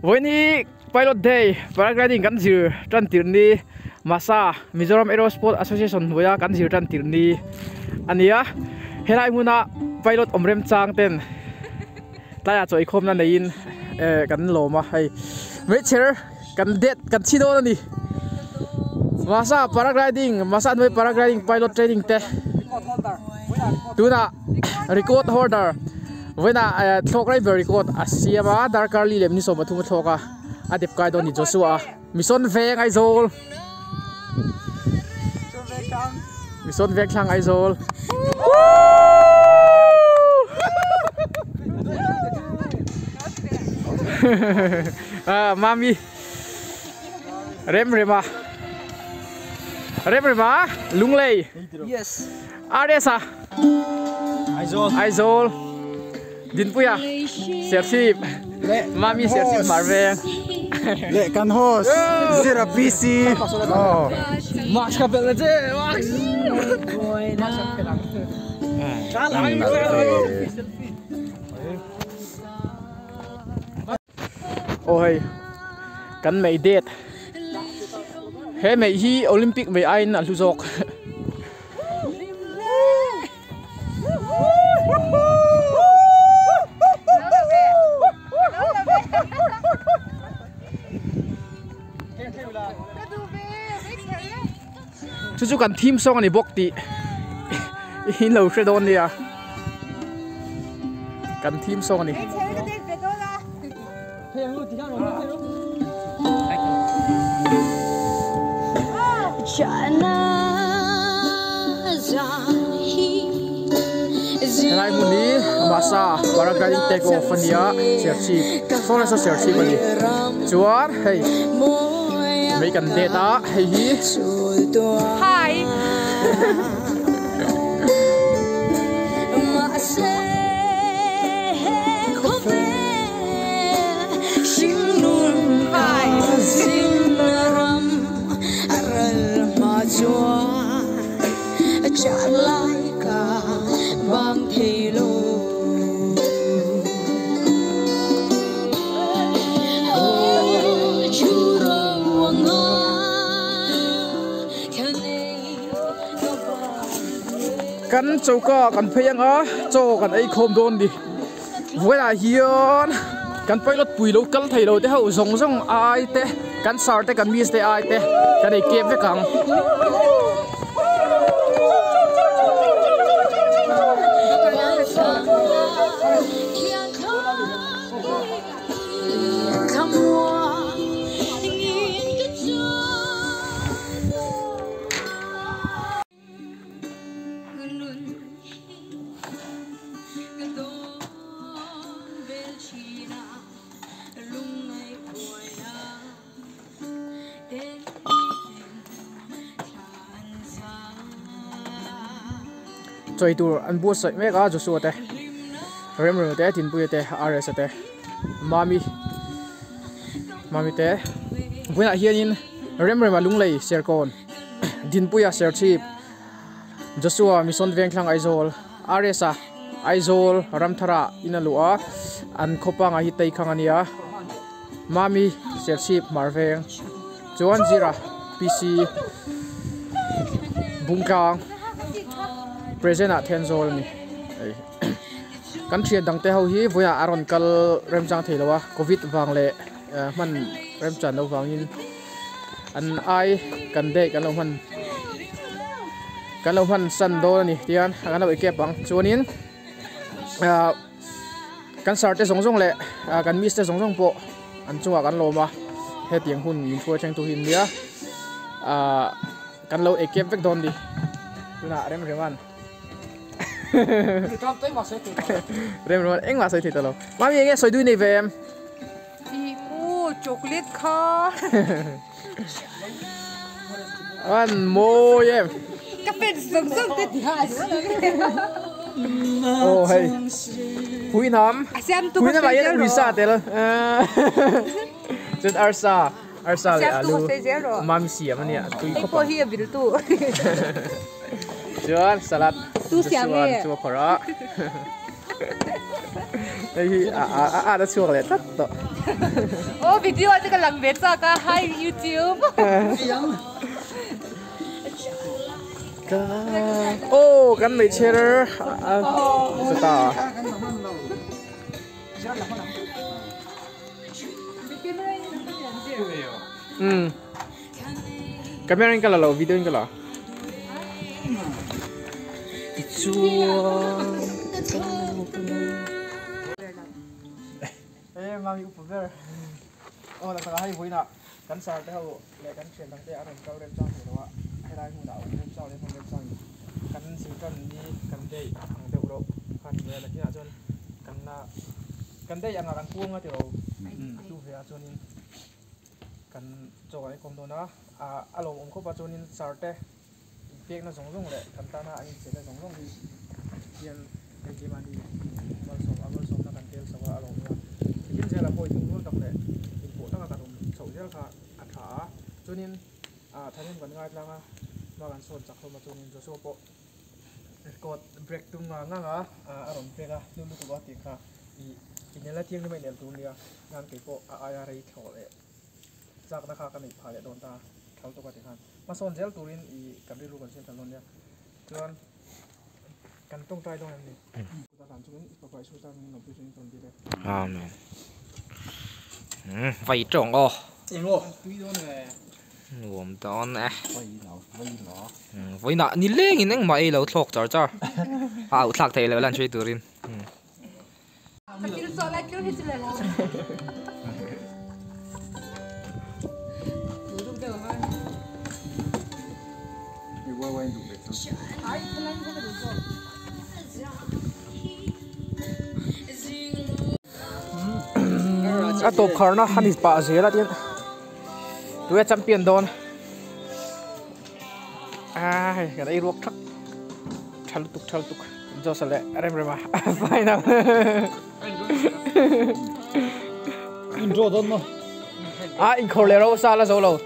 Với ní pilot day paragliding kan zir tran tirni masa Mizoram Aerosport Association hoya kan zir tran tirni ania helai muna pilot omrem chang ten taya choi khom na nein kan loma hai mecher kan det kan chido ni masa paragliding masa noi paragliding pilot training te tuna record holder với na thok rai very record asiama darkar li lem ni so mathum thoka adep kai don ni Joshua mission veng aizol mission veng thang aizol mami rem rema lunglei Yes. Aresa aizol din puya sersip mami sersip marveng le kan host zira PC oh max kapel je max ôi kan mei det he mei hi Olympic mei ain al huzok chú cần theme song này bốc tí in lâu sẽ đón đi à cần theme song này ngày hôm nay masa paragliding take off nia serchi phong là serchi mà đi chuan hey mấy cần data hey hi Hi. kan choka kan pheyang a cho kan ei khom don di voila hian kan pilot pui lo kal thei lo te ho zong zong ai te kan sar te kan mis te ai te kan ei kep ve kang choi tur an bu sai me ga Joshua te rem te tin pu te RS te mami te buina hianin rem alung lei serkon din pu ya ser chip Joshua mission veng thlang aizol RS aizol ramthara inalua an khopa nga hi tei khangania mami ser chip marveng chuan zira PC bungkang present at Tenzol ni kan thian dang te ho hi voya aron kal rem chang theilowa covid wang le man rem chan no wangin an ai kan de kan lo man san do ni tian kan lo ke pang chuanin kan sar te song song le kan mis te song song po an chunga kan loma he tiang hun in thua chang tu hin nia kan lo ekep vek don di tuna rem reman rem anh mà xây thì tao lo mami nghe xây đuôi này về em chocolate kha ăn môi em cà phê sông sông tết thì hai oh hey Pui nam Pui nam ayan ang visa telo Jod arsa le alu mami siya man niya Ipo hiya biltu Juan salat Tu siya me Chua kora Ay ada chua le tat to Ô video anh cái lần biết ra cả hai YouTube. Ô gắn mấy chia rồi ta camera ini kalau video ini kalau mami upuber oh là hai vui nè cắn sạc cái hậu lại cắn chuyển thằng tây ăn câu đem trong thì nó hay là hù đạo đem sau đem không đem sau cắn xíu cắn đi cắn đây đều độ cắn về là cái nào chôn cắn đây ăn là cắn cuông á thì đâu chú về chôn in cắn cho cái con đồ nó alo ông có bao chôn in sạc thế việc nó giống giống đấy cắn ta na anh sẽ là giống giống đi hiện cái gì mà đi vào sống nó cắn tiêu sau đó alo chính sẽ là bồi thường luôn tập đấy thành phố nó là cả đồng sầu rất là khá cho nên thay nên vẫn ngay là mà gần sồn chặt hơn mà cho nên cho số bộ cột break tung ngang á đồng break á luôn luôn có tiếng khá thì nên là tiếng như vậy để tụi nia ngàn cái bộ ai ấy thổi đấy giặc nó khá cái này phải để đồn ta tháo cho cái tiếng hàn mà sồn rất tụi nên cảm thấy luôn còn xem thật luôn nha cho cần tung tay đâu này ta làm cho nên phải số ta nộp cho nên còn gì đấy vậy trộn ô em luôn nguồn tón nè với nọ ní lê nhìn anh mày lâu thọc chở chở thạc thấy lâu lần chơi từ rin Tapi soal lagi kita hit lah. Duduk dah kan. đi qua quay đủ để Ai pelan kita duduk. top car na hanis pa gì là tiền tôi champion don cái này ruột thắc thal tuk cho sao lại rem mà phải nào intro đó mà in Colero sao là rồi lâu